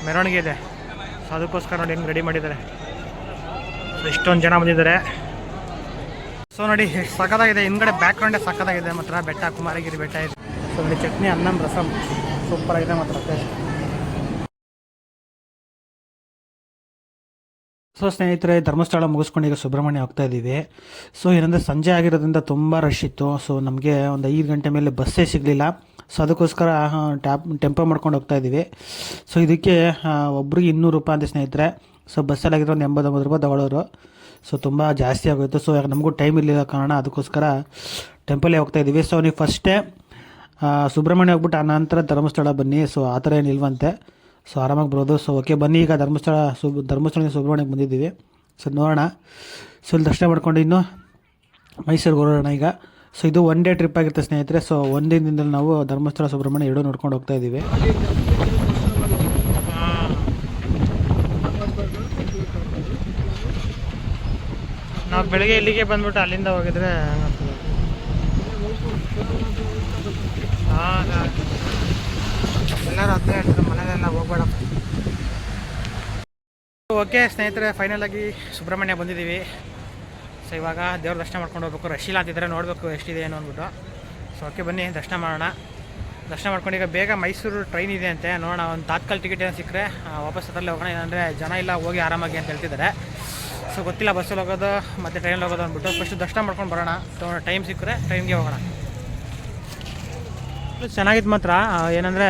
ಮೆರವಣಿಗೆ ಇದೆ. ಸೊ ಅದಕ್ಕೋಸ್ಕರ ನೋಡಿ ಹೆಂಗೆ ರೆಡಿ ಮಾಡಿದ್ದಾರೆ. ಸೊ ಇಷ್ಟೊಂದು ಜನ ಬಂದಿದ್ದಾರೆ. ಸೊ ನೋಡಿ ಸಖತ್ತಾಗಿದೆ, ಹಿಂದ್ಗಡೆ ಬ್ಯಾಕ್ ಗ್ರೌಂಡೇ ಸಖತ್ತಾಗಿದೆ ಮಾತ್ರ. ಬೆಟ್ಟ ಕುಮಾರಗಿರಿ ಬೆಟ್ಟ ಇದೆ. ಸೊ ನೋಡಿ ಚಟ್ನಿ, ಅನ್ನಂ, ರಸಮ್ ಸೂಪರ್ ಆಗಿದೆ ಮಾತ್ರ ಟೇಸ್ಟ್. ಸೊ ಸ್ನೇಹಿತರೆ, ಧರ್ಮಸ್ಥಳ ಮುಗಿಸ್ಕೊಂಡು ಈಗ ಸುಬ್ರಹ್ಮಣ್ಯ ಹೋಗ್ತಾ ಇದ್ದೀವಿ. ಸೊ ಏನಂದರೆ ಸಂಜೆ ಆಗಿರೋದ್ರಿಂದ ತುಂಬ ರಶ್ ಇತ್ತು. ಸೊ ನಮಗೆ ಒಂದು 5 ಗಂಟೆ ಮೇಲೆ ಬಸ್ಸೇ ಸಿಗಲಿಲ್ಲ. ಸೊ ಅದಕ್ಕೋಸ್ಕರ ಟೆಂಪೋ ಮಾಡ್ಕೊಂಡು ಹೋಗ್ತಾ ಇದ್ದೀವಿ. ಸೊ ಇದಕ್ಕೆ ಒಬ್ರಿಗೆ 200 ರೂಪಾಯಿ ಅಂತ ಸ್ನೇಹಿತರೆ. ಸೊ ಬಸ್ಸಲ್ಲಾಗಿರೋ ಒಂದು 89 ರೂಪಾಯಿ ತಗೊಳ್ಳೋರು. ಸೊ ತುಂಬ ಜಾಸ್ತಿ ಆಗೋಯಿತು. ಸೊ ನಮಗೂ ಟೈಮ್ ಇರಲಿಲ್ಲ ಕಾರಣ ಅದಕ್ಕೋಸ್ಕರ ಟೆಂಪಲ್ಲೇ ಹೋಗ್ತಾ ಇದ್ದೀವಿ. ಸೊ ನೀವು ಫಸ್ಟೇ ಸುಬ್ರಹ್ಮಣ್ಯ ಹೋಗ್ಬಿಟ್ಟು ಆನಂತರ ಧರ್ಮಸ್ಥಳ ಬನ್ನಿ. ಸೊ ಆ ಥರ ಏನಿಲ್ವಂತೆ. ಸೊ ಆರಾಮಾಗಿ ಬರೋದು. ಸೊ ಓಕೆ ಬನ್ನಿ, ಈಗ ಧರ್ಮಸ್ಥಳದಿಂದ ಸುಬ್ರಹ್ಮಣ್ಯಕ್ಕೆ ಬಂದಿದ್ದೀವಿ. ಸೊ ನೋಡೋಣ. ಸೊ ಇಲ್ಲಿ ದರ್ಶನ ಮಾಡ್ಕೊಂಡು ಇನ್ನು ಮೈಸೂರಿಗೆ ಹೊರಡೋಣ ಈಗ. ಸೊ ಇದು 1 ಡೇ ಟ್ರಿಪ್ ಆಗಿರುತ್ತೆ ಸ್ನೇಹಿತರೆ. ಸೊ ಒಂದಿನದಿಂದ ನಾವು ಧರ್ಮಸ್ಥಳ ಸುಬ್ರಹ್ಮಣ್ಯ 2 ನೋಡ್ಕೊಂಡು ಹೋಗ್ತಾ ಇದ್ದೀವಿ. ನಾವು ಬೆಳಗ್ಗೆ ಇಲ್ಲಿಗೆ ಬಂದ್ಬಿಟ್ಟು ಅಲ್ಲಿಂದ ಹೋಗಿದ್ರೆ ಎಲ್ಲರೂ ಅದನ್ನೇ ಹೇಳ್ತಾರೆ, ಮನೆಯಲ್ಲ ಹೋಗ್ಬೇಡ. ಓಕೆ ಸ್ನೇಹಿತರೆ, ಫೈನಲಾಗಿ ಸುಬ್ರಹ್ಮಣ್ಯ ಬಂದಿದ್ದೀವಿ. ಸೊ ಇವಾಗ ದೇವ್ರ ದರ್ಶನ ಮಾಡ್ಕೊಂಡು ಹೋಗ್ಬೇಕು. ರಶ್ ಇಲ್ಲ ಅಂತಿದ್ರೆ ನೋಡಬೇಕು ಎಷ್ಟಿದೆ ಏನು ಅಂದ್ಬಿಟ್ಟು. ಸೊ ಓಕೆ ಬನ್ನಿ ದರ್ಶನ ಮಾಡೋಣ. ದರ್ಶನ ಮಾಡ್ಕೊಂಡು ಈಗ ಬೇಗ ಮೈಸೂರು ಟ್ರೈನ್ ಇದೆ ಅಂತೆ. ನೋಡೋಣ, ಒಂದು ತಾತ್ಕಾಲ ಟಿಕೆಟ್ ಏನೋ ಸಿಕ್ಕರೆ ವಾಪಸ್ ಅದರಲ್ಲೇ ಹೋಗೋಣ. ಏನಂದರೆ ಜನ ಇಲ್ಲ, ಹೋಗಿ ಆರಾಮಾಗಿ ಅಂತ ಹೇಳ್ತಿದ್ದಾರೆ. ಸೊ ಗೊತ್ತಿಲ್ಲ ಬಸ್ಸಲ್ಲಿ ಹೋಗೋದು ಮತ್ತು ಟ್ರೈನಲ್ಲಿ ಹೋಗೋದು ಅಂದ್ಬಿಟ್ಟು ಫಸ್ಟ್ ದರ್ಶನ ಮಾಡ್ಕೊಂಡು ಬರೋಣ. ಟೈಮ್ ಸಿಕ್ಕರೆ ಟ್ರೈನ್ಗೆ ಹೋಗೋಣ. ಚೆನ್ನಾಗಿತ್ತು ಮಾತ್ರ. ಏನಂದರೆ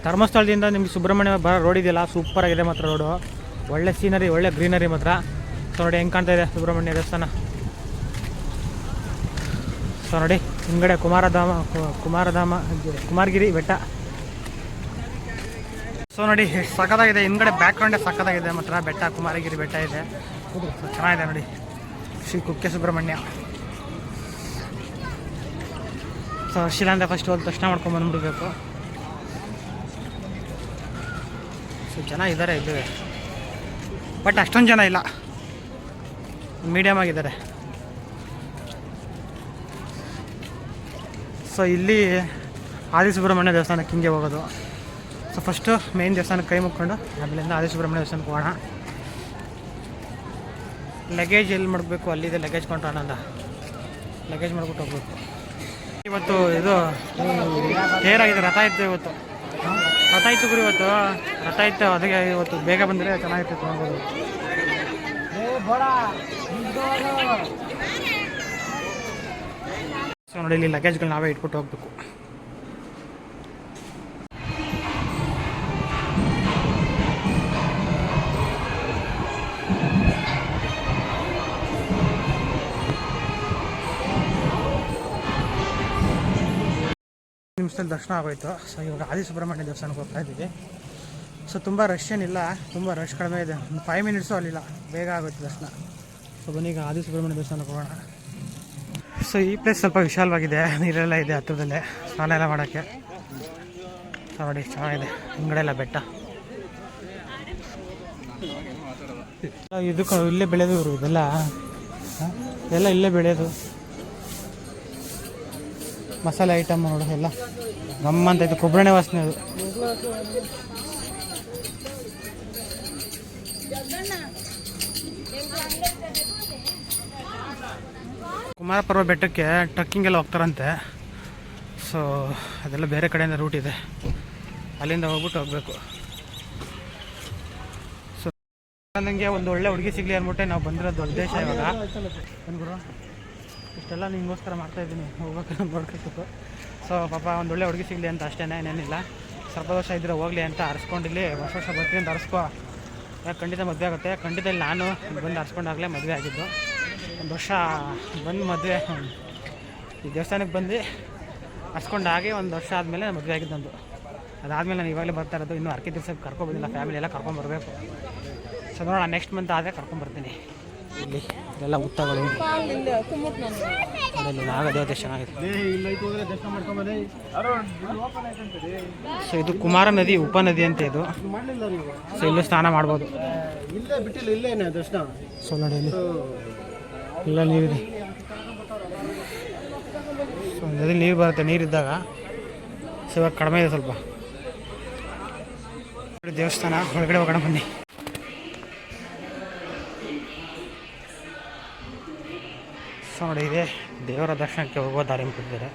ಧರ್ಮಸ್ಥಳದಿಂದ ನಿಮ್ಗೆ ಸುಬ್ರಹ್ಮಣ್ಯ ಬರೋ ರೋಡ್ ಇದೆಯಲ್ಲ, ಸೂಪರಾಗಿದೆ ಮಾತ್ರ ರೋಡು. ಒಳ್ಳೆ ಸೀನರಿ, ಒಳ್ಳೆ ಗ್ರೀನರಿ ಮಾತ್ರ. ಸೊ ನೋಡಿ ಹೆಂಗೆ ಕಾಣ್ತಾ ಇದೆ ಸುಬ್ರಹ್ಮಣ್ಯ ದೇವಸ್ಥಾನ. ಸೊ ನೋಡಿ ಹಿಂದ್ಗಡೆ ಕುಮಾರಗಿರಿ ಬೆಟ್ಟ. ಸೊ ನೋಡಿ ಸಖತ್ತಾಗಿದೆ, ಹಿಂದ್ಗಡೆ ಬ್ಯಾಕ್ ಗ್ರೌಂಡೇ ಸಖತ್ತಾಗಿದೆ ಮಾತ್ರ. ಬೆಟ್ಟ ಕುಮಾರಗಿರಿ ಬೆಟ್ಟ ಇದೆ. ಸೊ ಚೆನ್ನಾಗಿದೆ ನೋಡಿ, ಶ್ರೀ ಕುಕ್ಕೆ ಸುಬ್ರಹ್ಮಣ್ಯ. ಸೊ ಶಿಲಾಂದ ಫಸ್ಟ್ ಹೋಗಿ ದರ್ಶನ ಮಾಡ್ಕೊಂಡು ಬಂದ್ಬಿಡ್ಬೇಕು. ಸೊ ಜನ ಇದ್ದಾರೆ ಇಲ್ಲಿವೆ, ಬಟ್ ಅಷ್ಟೊಂದು ಜನ ಇಲ್ಲ, ಮೀಡಿಯಮ್ ಆಗಿದ್ದಾರೆ. ಸೊ ಇಲ್ಲಿ ಆದಿಸುಬ್ರಹ್ಮಣ್ಯ ದೇವಸ್ಥಾನಕ್ಕೆ ಹಿಂಗೆ ಹೋಗೋದು. ಸೊ ಫಸ್ಟು ಮೇನ್ ದೇವಸ್ಥಾನಕ್ಕೆ ಕೈ ಮುಕ್ಕೊಂಡು ಆಮೇಲಿಂದ ಆದಿಸುಬ್ರಹ್ಮಣ್ಯ ದೇವಸ್ಥಾನಕ್ಕೆ ಹೋಗೋಣ. ಲಗೇಜ್ ಎಲ್ಲಿ ಮಾಡಬೇಕು, ಅಲ್ಲಿದೆ ಲಗೇಜ್ ಕೌಂಟರ್ ಆನಂದ. ಲಗೇಜ್ ಮಾಡ್ಬಿಟ್ಟು ಹೋಗ್ಬೇಕು. ಇವತ್ತು ಇದು ತೇರಾಗಿದೆ, ರಥ ಇತ್ತು ಇವತ್ತು. ರಥ ಇತ್ತು ಗುರು, ಇವತ್ತು ರಥ ಇತ್ತು. ಅದಕ್ಕೆ ಇವತ್ತು ಬೇಗ ಬಂದರೆ ಚೆನ್ನಾಗಿತ್ತು ನೋಡ್ಬೋದು. ಸೊ ನೋಡಿ ಇಲ್ಲಿ ಲಗೇಜ್ಗಳು ನಾವೇ ಇಟ್ಬಿಟ್ಟು ಹೋಗ್ಬೇಕು. ನಿಮಿಷದಲ್ಲಿ ದರ್ಶನ ಆಗೋಯ್ತು. ಸೊ ಇವಾಗ ಆದಿಸುಬ್ರಹ್ಮಣ್ಯ ದೇವಸ್ಥಾನಕ್ಕೆ ಹೋಗ್ತಾ ಇದ್ದೀವಿ. ಸೊ ತುಂಬ ರಶ್ ಏನಿಲ್ಲ, ತುಂಬ ರಶ್ ಕಡಿಮೆ ಇದೆ. ಒಂದು 5 ಮಿನಿಟ್ಸು ಅಲ್ಲಿಲ್ಲ, ಬೇಗ ಆಗೋಯ್ತು ದರ್ಶನ. ಸೊ ಬನ್ನಿ ಈಗ ಆದಿಸುಬ್ರಹ್ಮಣ್ಯ ದೇವಸ್ಥಾನಕ್ಕೆ ಹೋಗೋಣ. ಸೊ ಈ ಪ್ಲೇಸ್ ಸ್ವಲ್ಪ ವಿಶಾಲವಾಗಿದೆ, ನೀರೆಲ್ಲ ಇದೆ ಹತ್ತಿರದಲ್ಲೇ ಸ್ನಾನ ಎಲ್ಲ ಮಾಡೋಕ್ಕೆ. ಸೊ ನೋಡಿ ಚೆನ್ನಾಗಿದೆ, ಹಿಂಗಡೆ ಎಲ್ಲ ಬೆಟ್ಟ. ಇದಕ್ಕೆ ಇಲ್ಲೇ ಬೆಳೆಯೋದು ಇವರು, ಇದೆಲ್ಲ ಇಲ್ಲೇ ಬೆಳೆಯೋದು. ಮಸಾಲೆ ಐಟಮ್ ನೋಡು ಎಲ್ಲ ಗಮ್ಮಂತ ಇದು, ಕೊಬ್ಬರಣೆ ವಾಸನೆ ಅದು. ಕುಮಾರ ಪರ್ವ ಬೆಟ್ಟಕ್ಕೆ ಟ್ರಕ್ಕಿಂಗ್ ಎಲ್ಲ ಹೋಗ್ತಾರಂತೆ. ಸೊ ಅದೆಲ್ಲ ಬೇರೆ ಕಡೆಯಿಂದ ರೂಟ್ ಇದೆ, ಅಲ್ಲಿಂದ ಹೋಗ್ಬಿಟ್ಟು ಹೋಗಬೇಕು. ಸೊ ನನಗೆ ಒಂದು ಒಳ್ಳೆ ಹುಡುಗಿ ಸಿಗಲಿ ಅಂದ್ಬಿಟ್ಟೆ ನಾವು ಬಂದಿರೋದು ಉದ್ದೇಶ. ಇವಾಗ ಬಂದ್ಬಿಡು ಇಷ್ಟೆಲ್ಲ ನಿಮಗೋಸ್ಕರ ಮಾಡ್ತಾಯಿದ್ದೀನಿ, ಹೋಗ್ಬೇಕು ನೋಡ್ಬೇಕು. ಸೊ ಪಾಪ ಒಂದು ಒಳ್ಳೆ ಹುಡುಗಿ ಸಿಗಲಿ ಅಂತ ಅಷ್ಟೇ, ಏನೇನಿಲ್ಲ. ಸ್ವಲ್ಪ ವರ್ಷ ಇದ್ದರೆ ಹೋಗಲಿ ಅಂತ ಅರ್ಸ್ಕೊಂಡಿಲ್ಲಿ. ವರ್ಷ ಬರ್ತೀನಿ ಅಂತ ಅರ್ಸ್ಕೊ, ಯಾಕೆ ಖಂಡಿತ ಮದುವೆ ಆಗುತ್ತೆ. ಖಂಡಿತ ಇಲ್ಲಿ ನಾನು ಬಂದು ಅರ್ಸ್ಕೊಂಡಾಗಲೇ ಮದುವೆ ಆಗಿದ್ದು. ಒಂದು ವರ್ಷ ಬಂದು ಮದುವೆ ಈ ದೇವಸ್ಥಾನಕ್ಕೆ ಬಂದು ಅರ್ಸ್ಕೊಂಡಾಗಿ 1 ವರ್ಷ ಆದಮೇಲೆ ಮದುವೆ ಆಗಿದ್ದು ನಂದು. ಅದಾದಮೇಲೆ ನಾನು ಇವಾಗಲೇ ಬರ್ತಾ ಇರೋದು. ಇನ್ನೂ ಅರ್ಕೆ ದಿವಸಕ್ಕೆ ಕರ್ಕೊಬಂದಿಲ್ಲ, ಫ್ಯಾಮಿಲಿ ಎಲ್ಲ ಕರ್ಕೊಂಬರ್ಬೇಕು. ಸೊ ನೋಡೋಣ, ನೆಕ್ಸ್ಟ್ ಮಂತ್ ಆದರೆ ಕರ್ಕೊಂಬರ್ತೀನಿ. ಇಲ್ಲಿ ಇದೆಲ್ಲ ಉತ್ತಗಳು ನಾಗ ದೇವತೆ ಚೆನ್ನಾಗಿದೆ. ಸೊ ಇದು ಕುಮಾರ ನದಿ ಉಪನದಿ ಅಂತ ಇದು. ಸೊ ಇಲ್ಲೂ ಸ್ನಾನ ಮಾಡ್ಬೋದು. ಸೊ ನೋಡಿ ಇಲ್ಲಿ ಇಲ್ಲ ನೀರಿದೆ. ಸೊ ನದಿ ನೀರು ಬರುತ್ತೆ ನೀರಿದ್ದಾಗ. ಸೊ ಇವಾಗ ಕಡಿಮೆ ಇದೆ ಸ್ವಲ್ಪ. ದೇವಸ್ಥಾನ ಒಳಗಡೆ ಹೋಗೋಣ ಬನ್ನಿ. ಸೊ ನೋಡಿ, ಇದೆ ದೇವರ ದರ್ಶನಕ್ಕೆ ಹೋಗೋ ದಾರಿ ಮಾಡಿದ್ದಾರೆ.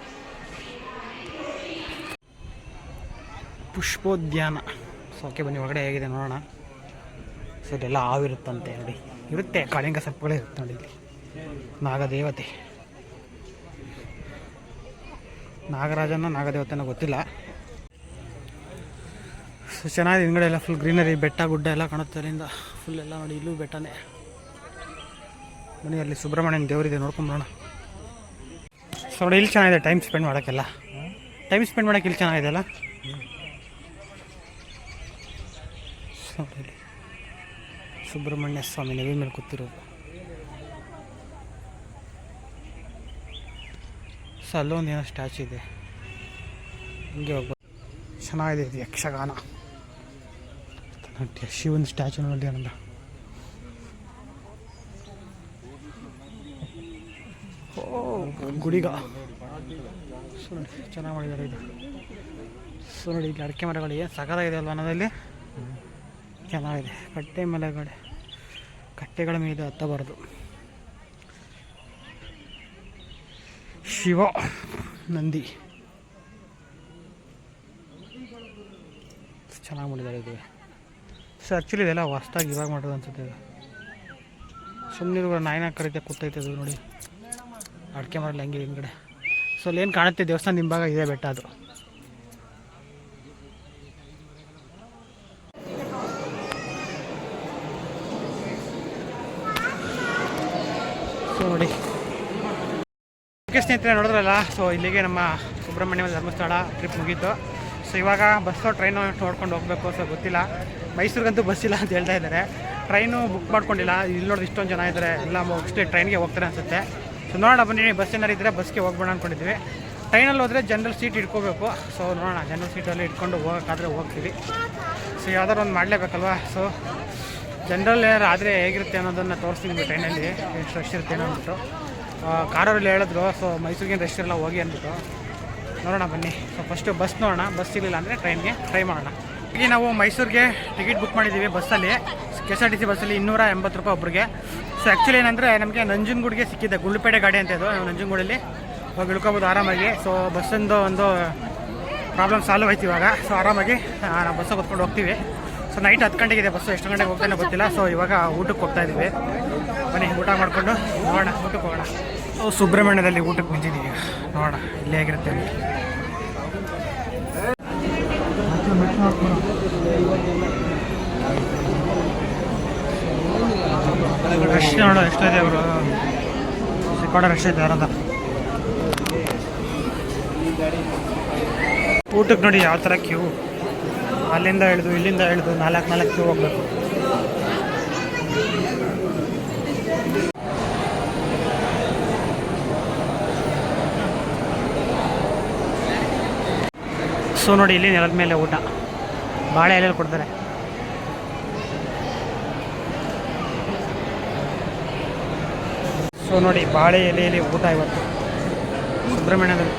ಪುಷ್ಪೋದ್ಯಾನ. ಸೊ ಓಕೆ ಬನ್ನಿ, ಒಳಗಡೆ ಹೇಗಿದೆ ನೋಡೋಣ. ಸೊ ಇದೆಲ್ಲ ಹಾವಿರುತ್ತಂತೆ ನೋಡಿ, ಇರುತ್ತೆ ಕಾಳಿಂಗ ಸರ್ಪಗಳೇ ಇರುತ್ತೆ ನೋಡಿ. ಇಲ್ಲಿ ನಾಗದೇವತೆ, ನಾಗರಾಜನ ನಾಗದೇವತೆನೋ ಗೊತ್ತಿಲ್ಲ. ಸೊ ಚೆನ್ನಾಗಿದೆ, ಹಿಂದ್ಗಡೆ ಎಲ್ಲ ಫುಲ್ ಗ್ರೀನರಿ, ಬೆಟ್ಟ ಗುಡ್ಡ ಎಲ್ಲ ಕಾಣುತ್ತೆ ಅಲ್ಲಿಂದ ಫುಲ್ ಎಲ್ಲ ನೋಡಿ. ಇಲ್ಲೂ ಬೆಟ್ಟನೇ. ಬನ್ನಿ, ಅಲ್ಲಿ ಸುಬ್ರಹ್ಮಣ್ಯನ ದೇವರಿದೆ, ನೋಡ್ಕೊಂಬರೋಣ. ಸೊ ನೋಡಿ, ಇಲ್ಲಿ ಚೆನ್ನಾಗಿದೆ ಟೈಮ್ ಸ್ಪೆಂಡ್ ಮಾಡೋಕ್ಕೆಲ್ಲ. ಟೈಮ್ ಸ್ಪೆಂಡ್ ಮಾಡೋಕ್ಕೆ ಇಲ್ಲಿ ಚೆನ್ನಾಗಿದೆ ಅಲ್ಲ. ಸೊ ಇಲ್ಲಿ ಸುಬ್ರಹ್ಮಣ್ಯ ಸ್ವಾಮಿ ನವಿ ಮೇಲೆ ಕೂತಿರೋದು. ಸೊ ಅಲ್ಲೊಂದು ಏನೋ ಸ್ಟ್ಯಾಚು ಇದೆ, ಹಿಂಗೆ ಹೋಗ್ಬೋದು. ಚೆನ್ನಾಗಿದೆ ಇದು ಯಕ್ಷಗಾನ. ಶಿವನ ಸ್ಟ್ಯಾಚು ನೋಡಿ ಅನ್ನೋದು. ಓ ಗುಡಿಗ. ಸೊ ನೋಡಿ ಚೆನ್ನಾಗಿ ಮಾಡಿದ್ದಾರೆ ಇದು. ಸೊ ನೋಡಿ, ಇಲ್ಲಿ ಅಡಿಕೆ ಮರಗಳು ಏನು ಸಖತ್ತಾಗಿದೆ ಅಲ್ವ ಅನ್ನೋದಲ್ಲಿ. ಚೆನ್ನಾಗಿದೆ. ಕಟ್ಟೆಗಳ ಮೇಲೆ ಹತ್ತಬಾರದು. ಶಿವ ನಂದಿ ಚೆನ್ನಾಗಿ ಮಾಡಿದ್ದಾರೆ ಇದು. ಸೊ ಆ್ಯಕ್ಚುಲಿ ಇದೆಲ್ಲ ಹೊಸ್ದಾಗಿ ಇವಾಗ ಮಾಡೋದು ಅನ್ಸುತ್ತೆ ಇದು. ಸುಮ್ಮನೆ ನಾಯಿನ ಕರೀತೆ ಕೂತೈತೆ ಅದು ನೋಡಿ, ಅಡಿಕೆ ಮರಲ್ಲ ಹಂಗೆ ಹಿಂದ್ಗಡೆ. ಸೊ ಅಲ್ಲೇನು ಕಾಣುತ್ತೆ ದೇವಸ್ಥಾನ ಹಿಂಭಾಗ ಇದೆ ಬೆಟ್ಟ ಅದು. ಸೊ ನೋಡಿ ಓಕೆ ಸ್ನೇಹಿತರೆ, ನೋಡಿದ್ರಲ್ಲ. ಸೊ ಇಲ್ಲಿಗೆ ನಮ್ಮ ಸುಬ್ರಹ್ಮಣ್ಯ ಧರ್ಮಸ್ಥಳ ಟ್ರಿಪ್ ಮುಗೀತು. ಸೊ ಇವಾಗ ಬಸ್ಸು ಟ್ರೈನು ನೋಡ್ಕೊಂಡು ಹೋಗಬೇಕು. ಸೊ ಗೊತ್ತಿಲ್ಲ, ಮೈಸೂರಿಗಂತೂ ಬಸ್ ಇಲ್ಲ ಅಂತ ಹೇಳ್ತಾ ಇದ್ದಾರೆ. ಟ್ರೈನು ಬುಕ್ ಮಾಡ್ಕೊಂಡಿಲ್ಲ. ಇಲ್ಲಿ ನೋಡಿದ್ರೆ ಇಷ್ಟೊಂದು ಜನ ಇದ್ದಾರೆ, ಎಲ್ಲ ಮೋಸ್ಟ್ಲಿ ಟ್ರೈನ್ಗೆ ಹೋಗ್ತಾರೆ ಅನಿಸುತ್ತೆ. ಸೊ ನೋಡೋಣ ಬನ್ನಿ, ಬಸ್ ಏನಾರು ಇದ್ದರೆ ಬಸ್ಗೆ ಹೋಗ್ಬೇಡ ಅಂದ್ಕೊಂಡಿದ್ವಿ. ಟ್ರೈನಲ್ಲಿ ಹೋದರೆ ಜನರಲ್ ಸೀಟ್ ಇಟ್ಕೋಬೇಕು. ಸೊ ನೋಡೋಣ, ಜನರಲ್ ಸೀಟಲ್ಲಿ ಇಟ್ಕೊಂಡು ಹೋಗೋಕ್ಕಾದರೆ ಹೋಗ್ತೀವಿ. ಸೊ ಯಾವ್ದಾರು ಒಂದು ಮಾಡಲೇಬೇಕಲ್ವ. ಸೊ ಜನರಲ್ ಏನಾರು ಆದರೆ ಹೇಗಿರುತ್ತೆ ಅನ್ನೋದನ್ನು ತೋರಿಸ್ತೀನಿ ಟ್ರೈನಲ್ಲಿ, ಎಷ್ಟು ರಶ್ ಇರುತ್ತೆ ಏನೋ ಅಂದ್ಬಿಟ್ಟು. ಕಾರಲ್ಲಿ ಹೇಳಿದ್ರು. ಸೊ ಮೈಸೂರಿಗೇನು ರಶ್ ಇರಲ್ಲ ಹೋಗಿ ಅಂದ್ಬಿಟ್ಟು. ನೋಡೋಣ ಬನ್ನಿ. ಸೊ ಫಸ್ಟು ಬಸ್ ನೋಡೋಣ, ಬಸ್ ಸಿಗಲಿಲ್ಲ ಅಂದರೆ ಟ್ರೈನ್ಗೆ ಟ್ರೈ ಮಾಡೋಣ. ಈಗ ನಾವು ಮೈಸೂರಿಗೆ ಟಿಕೆಟ್ ಬುಕ್ ಮಾಡಿದ್ದೀವಿ ಬಸ್ಸಲ್ಲಿ, KSRTC ಬಸ್ಸಲ್ಲಿ 280 ರೂಪಾಯಿ ಒಬ್ಬರಿಗೆ. ಸೊ ಆ್ಯಕ್ಚುಲಿ ಏನಂದರೆ ನಮಗೆ ನಂಜನಗೂಡಿಗೆ ಸಿಕ್ಕಿದೆ, ಗುಂಡ್ಲುಪೇಟೆ ಗಾಡಿ ಅಂತ ಇದು. ನಾವು ನಂಜನಗೂಡಲ್ಲಿ ಹೋಗಿ ಇಳ್ಕೊಬೋದು ಆರಾಮಾಗಿ. ಸೊ ಬಸ್ಸಿಂದು ಒಂದು ಪ್ರಾಬ್ಲಮ್ ಸಾಲ್ವ್ ಆಯ್ತು ಇವಾಗ. ಸೊ ಆರಾಮಾಗಿ ನಾವು ಬಸ್ಸಾಗ ಹೊತ್ಕೊಂಡು ಹೋಗ್ತೀವಿ. ಸೊ ನೈಟ್ 10 ಗಂಟೆಗಿದೆ ಬಸ್ಸು, ಎಷ್ಟು ಗಂಟೆಗೆ ಹೋಗ್ತಾನೆ ಗೊತ್ತಿಲ್ಲ. ಸೊ ಇವಾಗ ಊಟಕ್ಕೆ ಹೋಗ್ತಾ ಇದ್ದೀವಿ. ಬನ್ನಿ ಊಟ ಮಾಡಿಕೊಂಡು ನೋಡೋಣ, ಊಟಕ್ಕೆ ಹೋಗೋಣ. ಸುಬ್ರಹ್ಮಣ್ಯದಲ್ಲಿ ಊಟಕ್ಕೆ ನಿಂತಿದ್ದೀವಿ, ನೋಡೋಣ ಇಲ್ಲೇ ಆಗಿರುತ್ತೆ ಅಲ್ಲಿ. ರಶ್ ನೋಡೋ ಎಷ್ಟಿದೆ, ಅವರು ಸಿಕ್ಕಾಡ ರಶ್ ಇದೆ ಯಾರಂತ. ಊಟಕ್ಕೆ ನೋಡಿ ಯಾವ ಥರ ಕ್ಯೂ, ಅಲ್ಲಿಂದ ಇಳಿದು ಇಲ್ಲಿಂದ ಇಳಿದು 4 ಕ್ಯೂ ಹೋಗ್ಬೇಕು. ಸೊ ನೋಡಿ, ಇಲ್ಲಿ ನೆಲದ ಮೇಲೆ ಊಟ, ಬಾಳೆ ಎಲೆಯಲ್ಲಿ ಕೊಡ್ತಾರೆ. ಸೊ ನೋಡಿ, ಬಾಳೆ ಎಲೆಯಲ್ಲಿ ಊಟ ಇವತ್ತು ಸುಬ್ರಹ್ಮಣ್ಯದಲ್ಲಿ.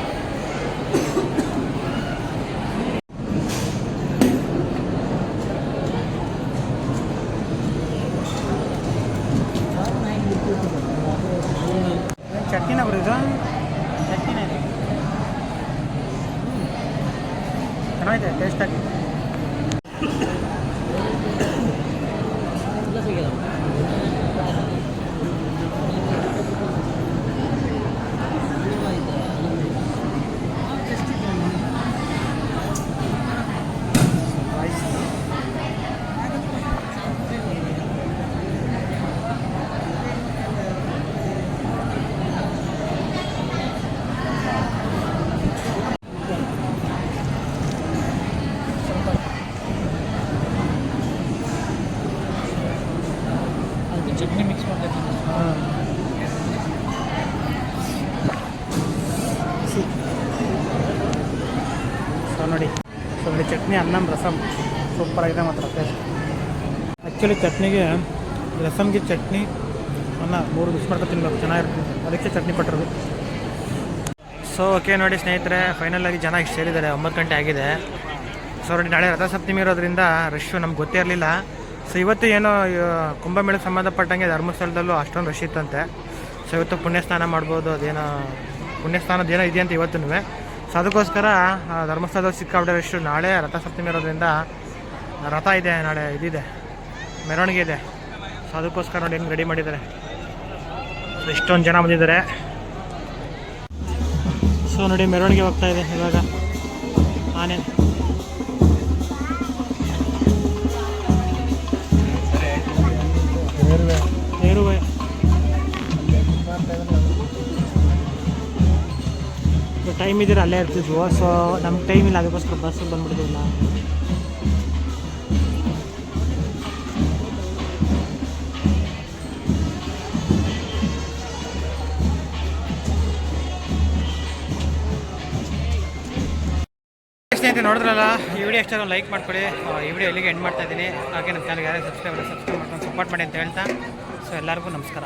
ಚಟ್ನಿನ ಬರೋದು, ಚಟ್ನಿನೇ ಇದೆ, ಚೆನ್ನಾಗಿದೆ ಟೇಸ್ಟಾಗಿ. ಚಟ್ನಿ ಮಿಕ್ಸ್ ಮಾಡ್ತೀನಿ. ಸೊ ನೋಡಿ, ಚಟ್ನಿ, ಅನ್ನಂ, ರಸಮ್ ಸೂಪರಾಗಿದೆ ಮಾತ್ರ ಟೇಸ್ಟ್. ಆ್ಯಕ್ಚುಲಿ ಚಟ್ನಿಗೆ, ರಸಮ್ಗೆ ಚಟ್ನಿ ಅನ್ನ 3 ಮಿಕ್ಸ್ ಮಾಡ್ಕೊಂಡು ತಿನ್ಬೇಕು, ಚೆನ್ನಾಗಿರ್ತದೆ. ಅದಕ್ಕೆ ಚಟ್ನಿ ಕೊಟ್ಟಿರೋದು. ಸೊ ಓಕೆ ನೋಡಿ ಸ್ನೇಹಿತರೆ, ಫೈನಲಾಗಿ ಜನ ಇಷ್ಟು ಸೇರಿದ್ದಾರೆ. 9 ಗಂಟೆ ಆಗಿದೆ. ಸೊ ಸೊ ನೋಡಿ ನಾಳೆ ರಥಸಪ್ತಮಿ ಇರೋದ್ರಿಂದ ರಶ್ಶು ನಮ್ಗೆ ಗೊತ್ತೇ ಇರಲಿಲ್ಲ. ಸೊ ಇವತ್ತು ಏನೋ ಕುಂಭಮೇಳಕ್ಕೆ ಸಂಬಂಧಪಟ್ಟಂಗೆ ಧರ್ಮಸ್ಥಳದಲ್ಲೂ ಅಷ್ಟೊಂದು ರಶ್ ಇತ್ತಂತೆ. ಸೊ ಇವತ್ತು ಪುಣ್ಯಸ್ನಾನ ಮಾಡ್ಬೋದು, ಅದೇನೋ ಪುಣ್ಯಸ್ನಾನದೇನೋ ಇದೆಯಂತ ಇವತ್ತು. ಸೊ ಅದಕ್ಕೋಸ್ಕರ ಧರ್ಮಸ್ಥಳದಲ್ಲಿ ಸಿಕ್ಕಾಬಿಟ್ಟೆ ರಶ್ಶು. ನಾಳೆ ರಥಸಪ್ತಮಿ ಇರೋದ್ರಿಂದ ರಥ ಇದೆ, ನಾಳೆ ಇದಿದೆ, ಮೆರವಣಿಗೆ ಇದೆ. ಸೊ ಅದಕ್ಕೋಸ್ಕರ ನೋಡಿ ಹೆಂಗೆ ರೆಡಿ ಮಾಡಿದ್ದಾರೆ. ಸೊ ಇಷ್ಟೊಂದು ಜನ ಬಂದಿದ್ದಾರೆ. ಸೊ ನೋಡಿ ಮೆರವಣಿಗೆ ಹೋಗ್ತಾ ಇದೆ ಇವಾಗ. ಆನೆ ಏರುವೆ ಟೈಮ್ ಇದ್ದೀರ ಅಲ್ಲೇ ಇರ್ತಿದ್ವು. ಸೊ ನಮ್ಗೆ ಟೈಮ್ ಇಲ್ಲ, ಅದಕ್ಕೋಸ್ಕರ ಬಸ್ಸಿಗೆ ಬಂದ್ಬಿಡ್ತಿಲ್ಲ. ಸ್ನೇಹಿತರೆ ನೋಡಿದ್ರಲ್ಲ, ಈ ವಿಡಿಯೋ ಎಷ್ಟಾದ್ರು ಲೈಕ್ ಮಾಡ್ಕೊಳ್ಳಿ. ಈ ವಿಡಿಯೋ ಇಲ್ಲಿಗೆ ಎಂಡ್ ಮಾಡ್ತಾ ಇದ್ದೀನಿ. ಹಾಗೆ ನಮ್ಮ ಚಾನಲ್ಗೆ ಯಾರೇ ಸಬ್ಸ್ಕ್ರೈಬ್ ಮಾಡ್ಕೊಂಡು ಸಪೋರ್ಟ್ ಮಾಡಿ ಅಂತ ಹೇಳ್ತಾ, ಸೊ ಎಲ್ಲರಿಗೂ ನಮಸ್ಕಾರ.